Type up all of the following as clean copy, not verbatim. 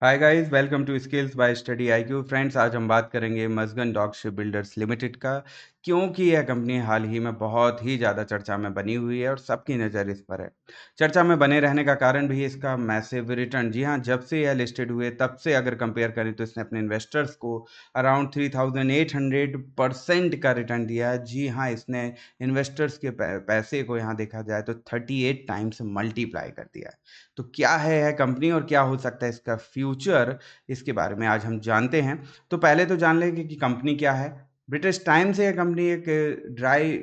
Hi guys, welcome to skills by study IQ. Friends, आज हम बात करेंगे Mazagon dock shipbuilders limited का, क्योंकि यह कंपनी हाल ही में बहुत ही ज़्यादा चर्चा में बनी हुई है और सबकी नज़र इस पर है। चर्चा में बने रहने का कारण भी इसका मैसिव रिटर्न। जी हाँ, जब से यह लिस्टेड हुए तब से अगर कंपेयर करें तो इसने अपने इन्वेस्टर्स को अराउंड 3800% का रिटर्न दिया है। जी हाँ, इसने इन्वेस्टर्स के पैसे को यहाँ देखा जाए तो 38 टाइम्स मल्टीप्लाई कर दिया है। तो क्या है यह कंपनी और क्या हो सकता है इसका फ्यूचर, इसके बारे में आज हम जानते हैं। तो पहले तो जान लेंगे कि कंपनी क्या है। ब्रिटिश टाइम से यह कंपनी एक ड्राई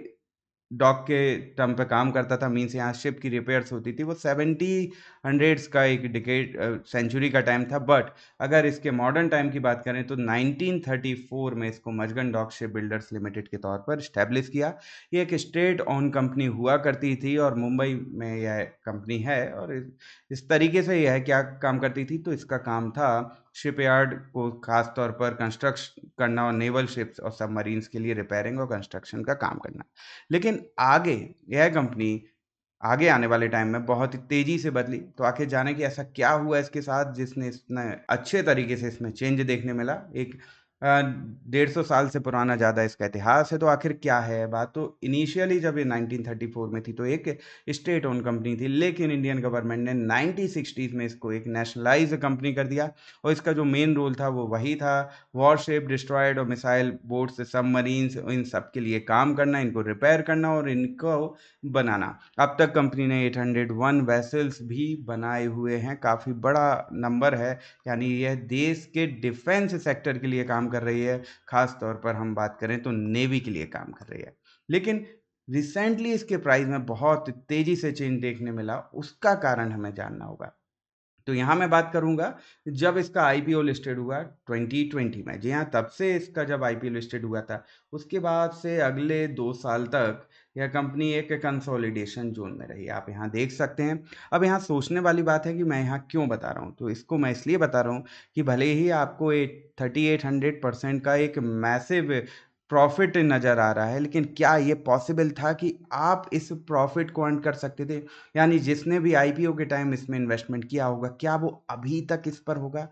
डॉक के टर्म पे काम करता था। मीन्स यहाँ शिप की रिपेयर्स होती थी। वो 70 का एक डिकेड सेंचुरी का टाइम था। बट अगर इसके मॉडर्न टाइम की बात करें तो 1934 में इसको मज़गन डॉक शिप बिल्डर्स लिमिटेड के तौर पर इस्टेब्लिश किया। ये एक स्टेट ओन कंपनी हुआ करती थी और मुंबई में यह कंपनी है। और इस तरीके से यह क्या काम करती थी, तो इसका काम था शिपयार्ड को खास तौर पर कंस्ट्रक्ट करना और नेवल शिप्स और सबमरीन्स के लिए रिपेयरिंग और कंस्ट्रक्शन का काम करना। लेकिन आगे यह कंपनी आगे आने वाले टाइम में बहुत ही तेज़ी से बदली। तो आखिर जाने कि ऐसा क्या हुआ इसके साथ जिसने इतने अच्छे तरीके से इसमें चेंज देखने मिला। एक 150 साल से पुराना ज़्यादा इसका इतिहास है। तो आखिर क्या है बात, तो इनिशियली जब ये 1934 में थी तो एक स्टेट ओन कंपनी थी, लेकिन इंडियन गवर्नमेंट ने 1960s में इसको एक नेशनलाइज कंपनी कर दिया। और इसका जो मेन रोल था वो वही था, वॉरशिप, डिस्ट्रॉयड और मिसाइल बोट्स, सबमरीन्स, इन सब के लिए काम करना, इनको रिपेयर करना और इनको बनाना। अब तक कंपनी ने 801 वेसल्स भी बनाए हुए हैं। काफ़ी बड़ा नंबर है। यानी यह देश के डिफेंस सेक्टर के लिए काम कर रही है। खास तौर पर हम बात करें तो नेवी के लिए काम कर रही है। लेकिन रिसेंटली इसके प्राइस में बहुत तेज़ी से चेंज देखने मिला। उसका कारण हमें जानना होगा। तो यहाँ मैं बात करूँगा जब इसका आईपीओ लिस्टेड हुआ 2020 में। जी हाँ, तब से इसका जब आईपीओ लिस्टेड हुआ था, उसके बाद से अगले 2 साल तक यह कंपनी एक कंसोलिडेशन ज़ोन में रही। आप यहाँ देख सकते हैं। अब यहाँ सोचने वाली बात है कि मैं यहाँ क्यों बता रहा हूँ? तो इसको मैं इसलिए बता रहा हूँ कि भले ही आपको 3800% का एक मैसिव प्रॉफ़िट नज़र आ रहा है, लेकिन क्या ये पॉसिबल था कि आप इस प्रॉफ़िट को अर्न कर सकते थे? यानी जिसने भी आईपीओ के टाइम इसमें इन्वेस्टमेंट किया होगा, क्या वो अभी तक इस पर होगा?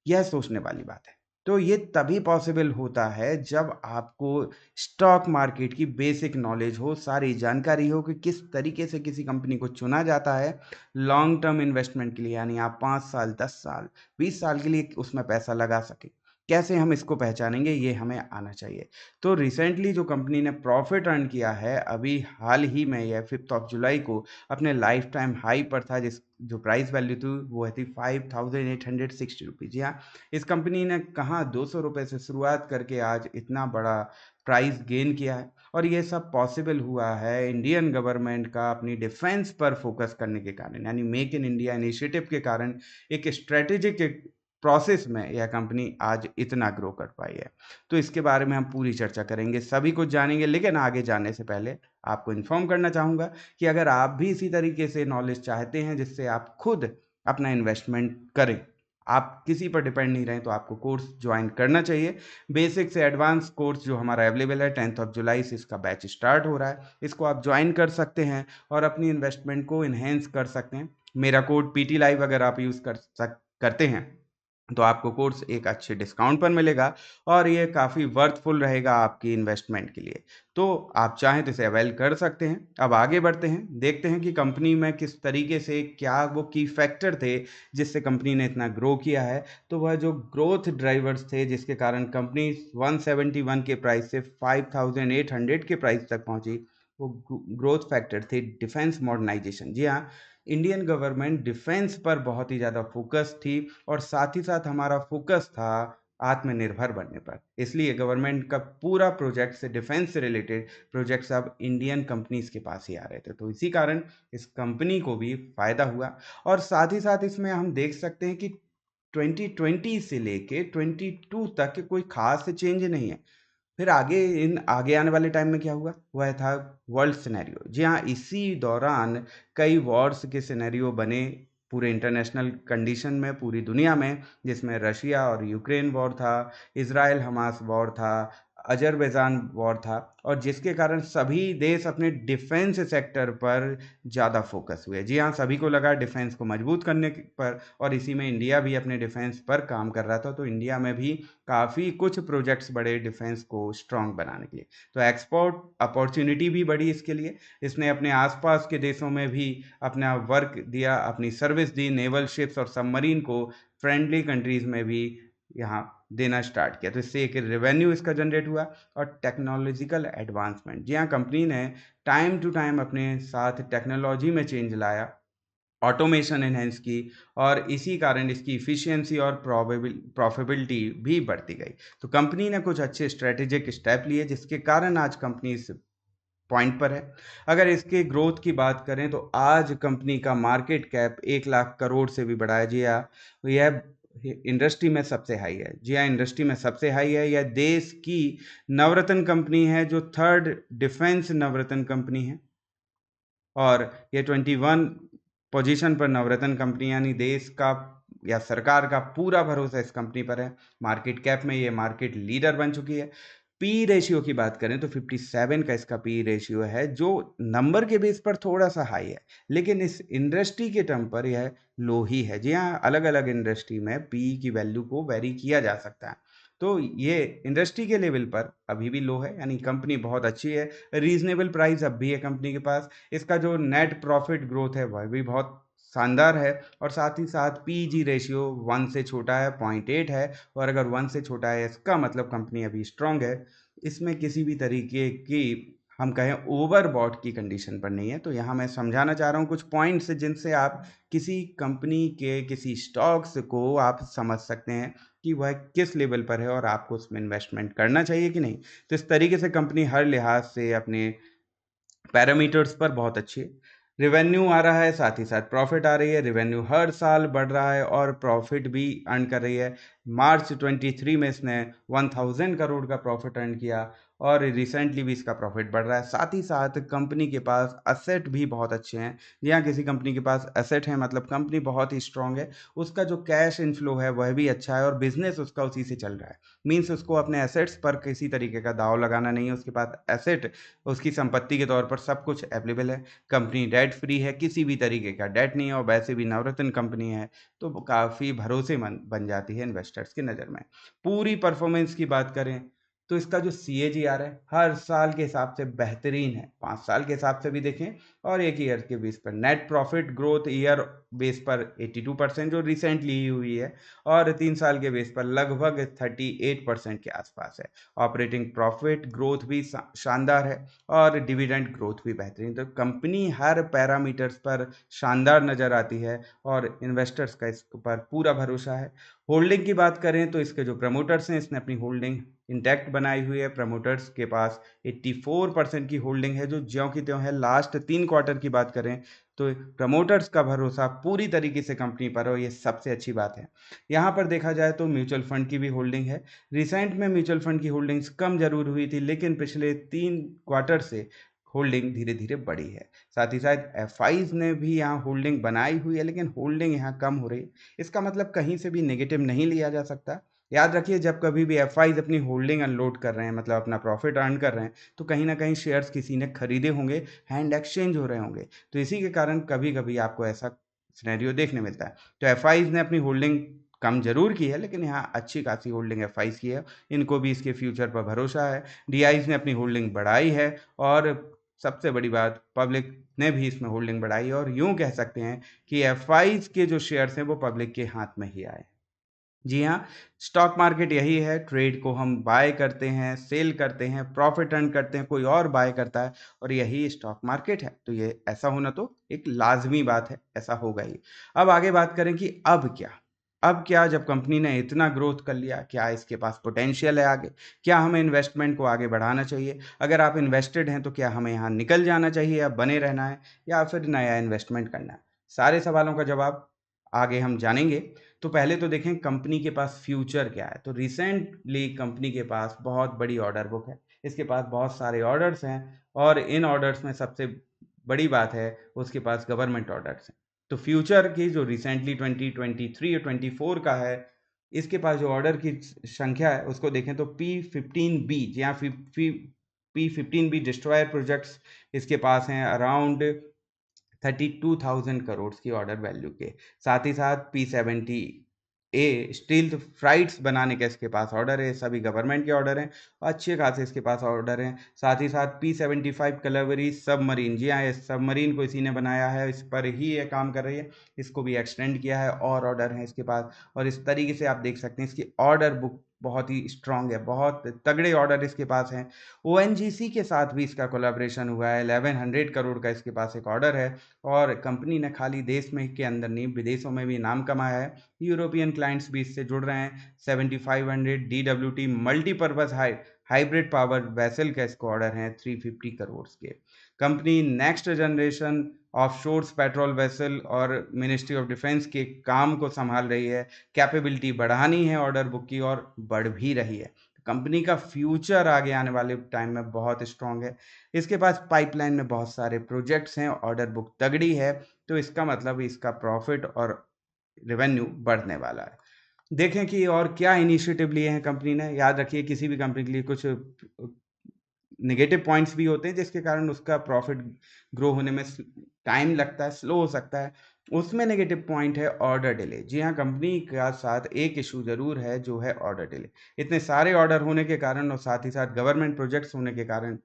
यह सोचने वाली बात है। तो ये तभी पॉसिबल होता है जब आपको स्टॉक मार्केट की बेसिक नॉलेज हो, सारी जानकारी हो कि किस तरीके से किसी कंपनी को चुना जाता है लॉन्ग टर्म इन्वेस्टमेंट के लिए। यानी आप 5 साल, 10 साल, 20 साल के लिए उसमें पैसा लगा सकें। कैसे हम इसको पहचानेंगे, ये हमें आना चाहिए। तो रिसेंटली जो कंपनी ने प्रॉफ़िट अर्न किया है, अभी हाल ही में यह 5th ऑफ जुलाई को अपने लाइफ टाइम हाई पर था, जिस जो प्राइस वैल्यू थी वो थी 5860 रुपीज़। जी हाँ, इस कंपनी ने कहाँ 200 रुपये से शुरुआत करके आज इतना बड़ा प्राइस गेन किया है। और ये सब पॉसिबल हुआ है इंडियन गवर्नमेंट का अपनी डिफेंस पर फोकस करने के कारण। यानी मेक इन इंडिया इनिशिएटिव के कारण एक स्ट्रेटेजिक प्रोसेस में यह कंपनी आज इतना ग्रो कर पाई है। तो इसके बारे में हम पूरी चर्चा करेंगे, सभी कुछ जानेंगे। लेकिन आगे जाने से पहले आपको इन्फॉर्म करना चाहूँगा कि अगर आप भी इसी तरीके से नॉलेज चाहते हैं जिससे आप खुद अपना इन्वेस्टमेंट करें, आप किसी पर डिपेंड नहीं रहें, तो आपको कोर्स ज्वाइन करना चाहिए। बेसिक से एडवांस कोर्स जो हमारा अवेलेबल है, 10th ऑफ जुलाई से इसका बैच स्टार्ट हो रहा है। इसको आप ज्वाइन कर सकते हैं और अपनी इन्वेस्टमेंट को इन्हेंस कर सकते हैं। मेरा कोड पीटी लाइव अगर आप यूज़ करते हैं तो आपको कोर्स एक अच्छे डिस्काउंट पर मिलेगा और ये काफ़ी वर्थफुल रहेगा आपकी इन्वेस्टमेंट के लिए। तो आप चाहें तो इसे अवेल कर सकते हैं। अब आगे बढ़ते हैं, देखते हैं कि कंपनी में किस तरीके से क्या वो की फैक्टर थे जिससे कंपनी ने इतना ग्रो किया है। तो वह जो ग्रोथ ड्राइवर्स थे जिसके कारण कंपनी 171 के प्राइस से 5800 के प्राइस तक पहुंची, वो ग्रोथ फैक्टर थे डिफेंस मॉडर्नाइजेशन। जी हाँ, इंडियन गवर्नमेंट डिफेंस पर बहुत ही ज़्यादा फोकस थी और साथ ही साथ हमारा फोकस था आत्मनिर्भर बनने पर। इसलिए गवर्नमेंट का पूरा प्रोजेक्ट से डिफेंस से रिलेटेड प्रोजेक्ट्स अब इंडियन कंपनीज के पास ही आ रहे थे। तो इसी कारण इस कंपनी को भी फ़ायदा हुआ। और साथ ही साथ इसमें हम देख सकते हैं कि 2020 से लेके 22 तक कोई खास चेंज नहीं है। फिर आगे आने वाले टाइम में क्या हुआ? वह था वर्ल्ड सिनेरियो। जी हाँ, इसी दौरान कई वॉर्स के सिनेरियो बने पूरे इंटरनेशनल कंडीशन में, पूरी दुनिया में, जिसमें रशिया और यूक्रेन वॉर था, इज़राइल हमास वॉर था, अज़रबैजान वॉर था और जिसके कारण सभी देश अपने डिफेंस सेक्टर पर ज़्यादा फोकस हुए। जी हाँ, सभी को लगा डिफेंस को मजबूत करने पर, और इसी में इंडिया भी अपने डिफेंस पर काम कर रहा था, तो इंडिया में भी काफ़ी कुछ प्रोजेक्ट्स बढ़े डिफेंस को स्ट्रॉन्ग बनाने के लिए। तो एक्सपोर्ट अपॉर्चुनिटी भी बढ़ी इसके लिए। इसने अपने आसपास के देशों में भी अपना वर्क दिया, अपनी सर्विस दी, नेवल शिप्स और सबमरीन को फ्रेंडली कंट्रीज़ में भी यहाँ देना स्टार्ट किया। तो इससे एक रेवेन्यू इसका जनरेट हुआ। और टेक्नोलॉजिकल एडवांसमेंट, जी हाँ, कंपनी ने टाइम टू टाइम अपने साथ टेक्नोलॉजी में चेंज लाया, ऑटोमेशन एनहेंस की, और इसी कारण इसकी इफ़िशियंसी और प्रॉफिटेबिलिटी भी बढ़ती गई। तो कंपनी ने कुछ अच्छे स्ट्रेटेजिक स्टेप लिए जिसके कारण आज कंपनी इस पॉइंट पर है। अगर इसके ग्रोथ की बात करें तो आज कंपनी का मार्केट कैप 1 लाख करोड़ से भी बड़ा है। जी हाँ, यह इंडस्ट्री में सबसे हाई है। जी हाँ, इंडस्ट्री में सबसे हाई है। यह देश की नवरत्न कंपनी है, जो थर्ड डिफेंस नवरत्न कंपनी है, और ये 21 पोजीशन पर नवरत्न कंपनी, यानी देश का या सरकार का पूरा भरोसा इस कंपनी पर है। मार्केट कैप में ये मार्केट लीडर बन चुकी है। पी रेशियो की बात करें तो 57 का इसका पी रेशियो है, जो नंबर के बेस पर थोड़ा सा हाई है, लेकिन इस इंडस्ट्री के टर्म पर यह लो ही है। जी हाँ, अलग अलग इंडस्ट्री में पी की वैल्यू को वेरी किया जा सकता है, तो ये इंडस्ट्री के लेवल पर अभी भी लो है, यानी कंपनी बहुत अच्छी है। रीजनेबल प्राइस अब भी है कंपनी के पास। इसका जो नेट प्रॉफिट ग्रोथ है वह भी बहुत शानदार है, और साथ ही साथ पीजी रेशियो 1 से छोटा है, 0.8 है, और अगर 1 से छोटा है इसका मतलब कंपनी अभी स्ट्रांग है। इसमें किसी भी तरीके की हम कहें ओवरबॉट की कंडीशन पर नहीं है। तो यहाँ मैं समझाना चाह रहा हूँ कुछ पॉइंट्स जिनसे आप किसी कंपनी के किसी स्टॉक्स को आप समझ सकते हैं कि वह किस लेवल पर है और आपको उसमें इन्वेस्टमेंट करना चाहिए कि नहीं। तो इस तरीके से कंपनी हर लिहाज से अपने पैरामीटर्स पर बहुत अच्छी है। रेवेन्यू आ रहा है, साथ ही साथ प्रॉफिट आ रही है। रेवेन्यू हर साल बढ़ रहा है और प्रॉफिट भी अर्न कर रही है। मार्च 23 में इसने 1000 करोड़ का प्रॉफिट अर्न किया, और रिसेंटली भी इसका प्रॉफिट बढ़ रहा है। साथ ही साथ कंपनी के पास असेट भी बहुत अच्छे हैं। जी हाँ, किसी कंपनी के पास असेट है मतलब कंपनी बहुत ही स्ट्रांग है। उसका जो कैश इनफ्लो है वह भी अच्छा है, और बिजनेस उसका उसी से चल रहा है। मीन्स उसको अपने एसेट्स पर किसी तरीके का दाव लगाना नहीं है। उसके पास एसेट उसकी संपत्ति के तौर पर सब कुछ अवेलेबल है। कंपनी डेट फ्री है, किसी भी तरीके का डेट नहीं है, और वैसे भी नवरत्न कंपनी है, तो काफ़ी भरोसेमंद बन जाती है इन्वेस्टर्स की नज़र में। पूरी परफॉर्मेंस की बात करें तो इसका जो CAGR है हर साल के हिसाब से बेहतरीन है। 5 साल के हिसाब से भी देखें और एक ईयर के बेस पर net profit growth year base पर 82% जो रिसेंटली ही हुई है, और 3 साल के बेस पर लगभग 38% के आसपास है। ऑपरेटिंग प्रॉफिट ग्रोथ भी शानदार है, और डिविडेंड ग्रोथ भी बेहतरीन। तो कंपनी हर पैरामीटर्स पर शानदार नज़र आती है, और इन्वेस्टर्स का इस पर पूरा भरोसा है। होल्डिंग की बात करें तो इसके जो प्रमोटर्स हैं, इसने अपनी होल्डिंग इंटैक्ट बनाई हुई है। प्रमोटर्स के पास 84% की होल्डिंग है, जो ज्यों की त्यों है। लास्ट 3 क्वार्टर की बात करें तो प्रमोटर्स का भरोसा पूरी तरीके से कंपनी पर हो, ये सबसे अच्छी बात है। यहाँ पर देखा जाए तो म्यूचुअल फंड की भी होल्डिंग है। रिसेंट में म्यूचुअल फंड की होल्डिंग्स कम जरूर हुई थी, लेकिन पिछले 3 क्वार्टर से होल्डिंग धीरे धीरे बढ़ी है। साथ ही साथ FIs ने भी यहाँ होल्डिंग बनाई हुई है, लेकिन होल्डिंग यहाँ कम हो रही है। इसका मतलब कहीं से भी नेगेटिव नहीं लिया जा सकता। याद रखिए, जब कभी भी FIs अपनी होल्डिंग अनलोड कर रहे हैं, मतलब अपना प्रॉफिट अर्न कर रहे हैं, तो कहीं ना कहीं शेयर्स किसी ने खरीदे होंगे, हैंड एक्सचेंज हो रहे होंगे। तो इसी के कारण कभी कभी आपको ऐसा सिनेरियो देखने मिलता है। तो FIs ने अपनी होल्डिंग कम जरूर की है, लेकिन यहाँ अच्छी खासी होल्डिंग FIs की है। इनको भी इसके फ्यूचर पर भरोसा है। DIs ने अपनी होल्डिंग बढ़ाई है, और सबसे बड़ी बात, पब्लिक ने भी इसमें होल्डिंग बढ़ाई है, और यूं कह सकते हैं कि FIs के जो शेयर्स हैं वो पब्लिक के हाथ में ही आए। जी हाँ, स्टॉक मार्केट यही है। ट्रेड को हम बाय करते हैं, सेल करते हैं, प्रॉफिट अर्न करते हैं, कोई और बाय करता है, और यही स्टॉक मार्केट है। तो ये ऐसा होना तो एक लाजमी बात है, ऐसा होगा ही। अब आगे बात करें कि अब क्या जब कंपनी ने इतना ग्रोथ कर लिया, क्या इसके पास पोटेंशियल है आगे? क्या हमें इन्वेस्टमेंट को आगे बढ़ाना चाहिए? अगर आप इन्वेस्टेड हैं तो क्या हमें यहाँ निकल जाना चाहिए या बने रहना है, या फिर नया इन्वेस्टमेंट करना है? सारे सवालों का जवाब आगे हम जानेंगे। तो पहले तो देखें कंपनी के पास फ्यूचर क्या है। तो रिसेंटली कंपनी के पास बहुत बड़ी ऑर्डर बुक है। इसके पास बहुत सारे ऑर्डर्स हैं, और इन ऑर्डर्स में सबसे बड़ी बात है उसके पास गवर्नमेंट ऑर्डर्स हैं। तो फ्यूचर की जो रिसेंटली 2023 और 24 का है, इसके पास जो ऑर्डर की संख्या है उसको देखें तो P15B, जी हाँ, P15B डिस्ट्रॉयर प्रोजेक्ट्स इसके पास हैं अराउंड 32,000 करोड़ की ऑर्डर वैल्यू के। साथ ही साथ P70A स्टील फ्राइट्स बनाने का इसके पास ऑर्डर है, सभी गवर्नमेंट के ऑर्डर हैं, अच्छे खासे इसके पास ऑर्डर हैं। साथ ही साथ P75 कलवरी सबमरीन, जी हाँ, इस सबमरीन को इसी ने बनाया है, इस पर ही ये काम कर रही है, इसको भी एक्सटेंड किया है और ऑर्डर हैं इसके पास। और इस तरीके से आप देख सकते हैं इसकी ऑर्डर बुक बहुत ही स्ट्रांग है, बहुत तगड़े ऑर्डर इसके पास हैं। ONGC के साथ भी इसका कोलैबोरेशन हुआ है, 1100 करोड़ का इसके पास एक ऑर्डर है। और कंपनी ने खाली देश में के अंदर नहीं, विदेशों में भी नाम कमाया है, यूरोपियन क्लाइंट्स भी इससे जुड़ रहे हैं। 7500 DWT multipurpose hybrid power vessel का इसको ऑर्डर है 350 करोड़ के। Company next generation offshores patrol vessel और मिनिस्ट्री ऑफ डिफेंस के काम को संभाल रही है, कैपेबिलिटी बढ़ानी है ऑर्डर बुक की और बढ़ भी रही है। कंपनी का फ्यूचर आगे आने वाले टाइम में बहुत स्ट्रांग है। इसके पास पाइपलाइन में बहुत सारे प्रोजेक्ट्स हैं, ऑर्डर बुक तगड़ी है, तो इसका मतलब इसका प्रॉफिट और रेवेन्यू बढ़ने वाला है। देखें कि और क्या इनिशिएटिव लिए हैं कंपनी ने। याद रखिए किसी भी कंपनी के लिए कुछ नेगेटिव पॉइंट्स भी होते हैं जिसके कारण उसका प्रॉफिट ग्रो होने में टाइम लगता है, स्लो हो सकता है। उसमें नेगेटिव पॉइंट है ऑर्डर डिले। जी हाँ, कंपनी का साथ एक इशू जरूर है जो है ऑर्डर डिले। इतने सारे ऑर्डर होने के कारण और साथ ही साथ गवर्नमेंट प्रोजेक्ट्स होने के कारण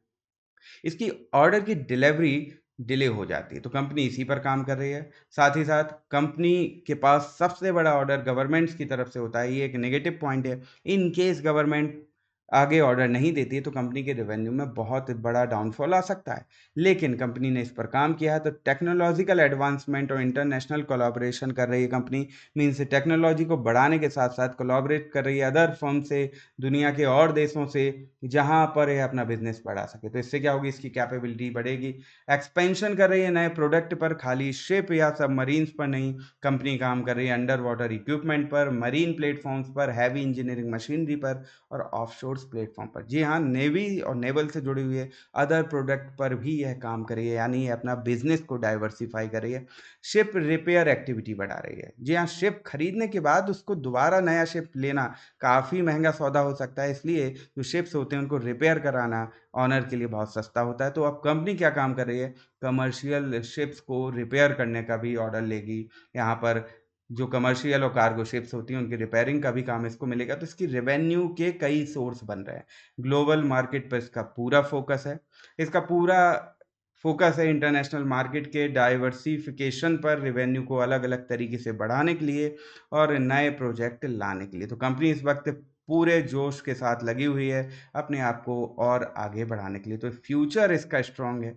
इसकी ऑर्डर की डिलीवरी डिले हो जाती है, तो कंपनी इसी पर काम कर रही है। साथ ही साथ कंपनी के पास सबसे बड़ा ऑर्डर गवर्नमेंट्स की तरफ से होता है, ये एक नेगेटिव पॉइंट है। इन केस गवर्नमेंट आगे ऑर्डर नहीं देती है तो कंपनी के रेवेन्यू में बहुत बड़ा डाउनफॉल आ सकता है। लेकिन कंपनी ने इस पर काम किया है, तो टेक्नोलॉजिकल एडवांसमेंट और इंटरनेशनल कोलैबोरेशन कर रही है कंपनी। मीन्स टेक्नोलॉजी को बढ़ाने के साथ साथ कोलैबोरेट कर रही है अदर फर्म से, दुनिया के और देशों से, जहां पर ये अपना बिजनेस बढ़ा सके। तो इससे क्या होगी, इसकी कैपेबिलिटी बढ़ेगी। एक्सपेंशन कर रही है नए प्रोडक्ट पर, खाली शिप या सबमरीन्स पर नहीं, कंपनी काम कर रही है अंडर वाटर इक्विपमेंट पर, मरीन प्लेटफॉर्म्स पर, हैवी इंजीनियरिंग मशीनरी पर और ऑफशोर्स प्लेटफॉर्म पर। जी हाँ, नेवी और नेवल से जुड़ी हुई है अदर प्रोडक्ट पर भी यह काम कर रही है, यानी ये अपना बिजनेस को डाइवर्सिफाई कर रही है। शिप रिपेयर एक्टिविटी बढ़ा रही है। जी हाँ, शिप खरीदने के बाद उसको दोबारा नया शिप लेना काफ़ी महंगा सौदा हो सकता है, इसलिए जो शिप्स होते हैं उनको रिपेयर कराना ऑनर के लिए बहुत सस्ता होता है। तो अब कंपनी क्या काम कर रही है, कमर्शियल शिप्स को रिपेयर करने का भी ऑर्डर लेगी। यहाँ पर जो कमर्शियल और कार्गो शिप्स होती हैं उनकी रिपेयरिंग का भी काम इसको मिलेगा, तो इसकी रेवेन्यू के कई सोर्स बन रहे हैं। ग्लोबल मार्केट पर इसका पूरा फोकस है। इसका पूरा फोकस है इंटरनेशनल मार्केट के डाइवर्सिफिकेशन पर, रेवेन्यू को अलग अलग तरीके से बढ़ाने के लिए और नए प्रोजेक्ट लाने के लिए। तो कंपनी इस वक्त पूरे जोश के साथ लगी हुई है अपने आप को और आगे बढ़ाने के लिए। तो फ्यूचर इसका स्ट्रांग है,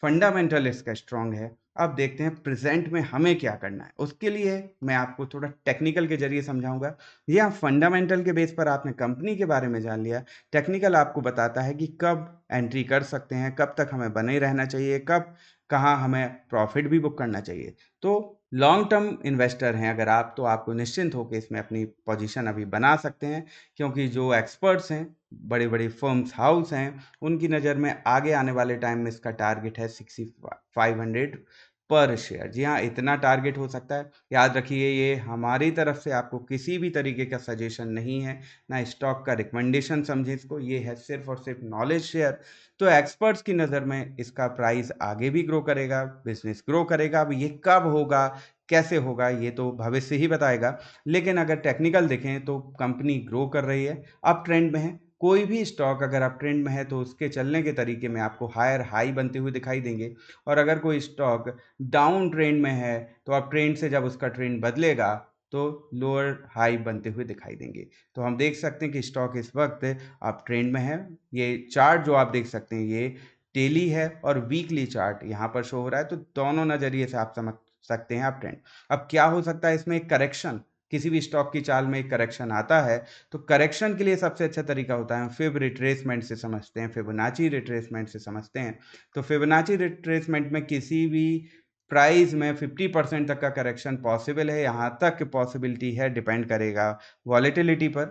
फंडामेंटल इसका स्ट्रांग है। अब देखते हैं प्रेजेंट में हमें क्या करना है। उसके लिए मैं आपको थोड़ा टेक्निकल के जरिए समझाऊंगा। यह फंडामेंटल के बेस पर आपने कंपनी के बारे में जान लिया। टेक्निकल आपको बताता है कि कब एंट्री कर सकते हैं, कब तक हमें बने रहना चाहिए, कब कहाँ हमें प्रॉफिट भी बुक करना चाहिए। तो लॉन्ग टर्म इन्वेस्टर हैं अगर आप, तो आपको निश्चिंत होकर इसमें अपनी पोजीशन अभी बना सकते हैं, क्योंकि जो एक्सपर्ट्स हैं, बड़े बड़े फर्म्स हाउस हैं, उनकी नज़र में आगे आने वाले टाइम में इसका टारगेट है 6500 पर शेयर। जी हाँ, इतना टारगेट हो सकता है। याद रखिए, ये हमारी तरफ से आपको किसी भी तरीके का सजेशन नहीं है, ना स्टॉक का रिकमेंडेशन समझे इसको, ये है सिर्फ और सिर्फ नॉलेज शेयर। तो एक्सपर्ट्स की नज़र में इसका प्राइस आगे भी ग्रो करेगा, बिजनेस ग्रो करेगा। अब ये कब होगा, कैसे होगा, ये तो भविष्य ही बताएगा। लेकिन अगर टेक्निकल देखें तो कंपनी ग्रो कर रही है, अप ट्रेंड में है। कोई भी स्टॉक अगर अप ट्रेंड में है तो उसके चलने के तरीके में आपको हायर हाई बनते हुए दिखाई देंगे, और अगर कोई स्टॉक डाउन ट्रेंड में है तो अप ट्रेंड से जब उसका ट्रेंड बदलेगा तो लोअर हाई बनते हुए दिखाई देंगे। तो हम देख सकते हैं कि स्टॉक इस वक्त अप ट्रेंड में है। ये चार्ट जो आप देख सकते हैं ये डेली है और वीकली चार्ट यहाँ पर शो हो रहा है, तो दोनों नज़रिए से आप समझ सकते हैं अप ट्रेंड। अब क्या हो सकता है इसमें, एक करेक्शन, किसी भी स्टॉक की चाल में एक करेक्शन आता है, तो करेक्शन के लिए सबसे अच्छा तरीका होता है फिब रिट्रेसमेंट से समझते हैं, फिबोनाची रिट्रेसमेंट से समझते हैं। तो फिबोनाची रिट्रेसमेंट में किसी भी प्राइस में 50% तक का करेक्शन पॉसिबल है, यहाँ तक पॉसिबिलिटी है, डिपेंड करेगा वॉलेटिलिटी पर।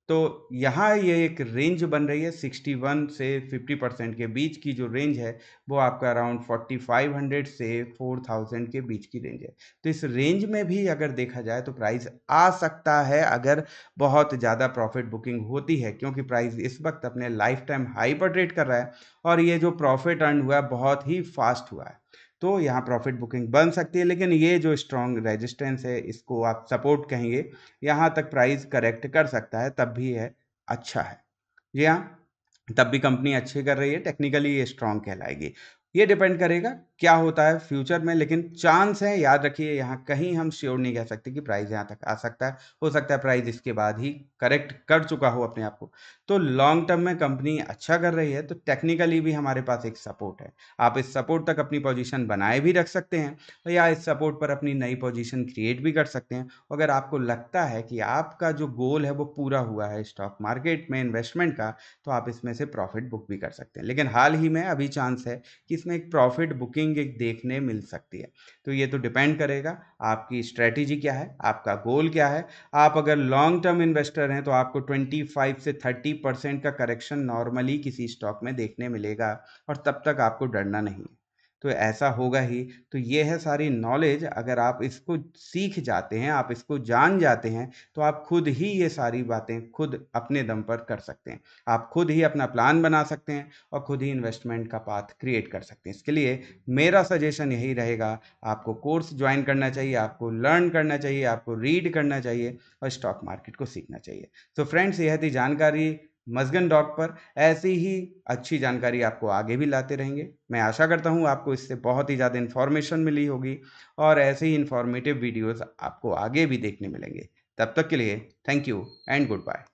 तो यहाँ ये एक रेंज बन रही है 61 से 50% के बीच की जो रेंज है वो आपका अराउंड 4500 से 4000 के बीच की रेंज है। तो इस रेंज में भी अगर देखा जाए तो प्राइस आ सकता है अगर बहुत ज़्यादा प्रॉफिट बुकिंग होती है, क्योंकि प्राइस इस वक्त अपने लाइफ टाइम हाई पर ट्रेड कर रहा है और ये जो प्रॉफिट अर्न हुआ है बहुत ही फास्ट हुआ है। तो यहाँ प्रॉफिट बुकिंग बन सकती है, लेकिन ये जो स्ट्रॉन्ग रेजिस्टेंस है इसको आप सपोर्ट कहेंगे, यहाँ तक प्राइस करेक्ट कर सकता है तब भी है अच्छा है। जी हाँ, तब भी कंपनी अच्छी कर रही है, टेक्निकली ये स्ट्रॉन्ग कहलाएगी। ये डिपेंड करेगा क्या होता है फ्यूचर में, लेकिन चांस है, याद रखिए, यहाँ कहीं हम श्योर नहीं कह सकते कि प्राइस यहाँ तक आ सकता है। हो सकता है प्राइस इसके बाद ही करेक्ट कर चुका हो अपने आप को। तो लॉन्ग टर्म में कंपनी अच्छा कर रही है तो टेक्निकली भी हमारे पास एक सपोर्ट है। आप इस सपोर्ट तक अपनी पोजीशन बनाए भी रख सकते हैं या इस सपोर्ट पर अपनी नई पोजीशन क्रिएट भी कर सकते हैं। अगर आपको लगता है कि आपका जो गोल है वो पूरा हुआ है स्टॉक मार्केट में इन्वेस्टमेंट का, तो आप इसमें से प्रॉफिट बुक भी कर सकते हैं। लेकिन हाल ही में अभी चांस है कि इसमें एक प्रॉफिट बुकिंग एक देखने मिल सकती है। तो ये तो डिपेंड करेगा आपकी स्ट्रेटेजी क्या है, आपका गोल क्या है। आप अगर लॉन्ग टर्म इन्वेस्टर हैं तो आपको 25 से 30% का करेक्शन नॉर्मली किसी स्टॉक में देखने मिलेगा और तब तक आपको डरना नहीं है। तो ऐसा होगा ही। तो ये है सारी नॉलेज, अगर आप इसको सीख जाते हैं, आप इसको जान जाते हैं, तो आप खुद ही ये सारी बातें खुद अपने दम पर कर सकते हैं। आप खुद ही अपना प्लान बना सकते हैं और खुद ही इन्वेस्टमेंट का पाथ क्रिएट कर सकते हैं। इसके लिए मेरा सजेशन यही रहेगा, आपको कोर्स ज्वाइन करना चाहिए, आपको लर्न करना चाहिए, आपको रीड करना चाहिए और स्टॉक मार्केट को सीखना चाहिए। तो फ्रेंड्स, यह थी जानकारी मज़गन डॉट पर। ऐसी ही अच्छी जानकारी आपको आगे भी लाते रहेंगे। मैं आशा करता हूँ आपको इससे बहुत ही ज़्यादा इन्फॉर्मेशन मिली होगी और ऐसे ही इन्फॉर्मेटिव वीडियोज़ आपको आगे भी देखने मिलेंगे। तब तक के लिए thank you and good bye.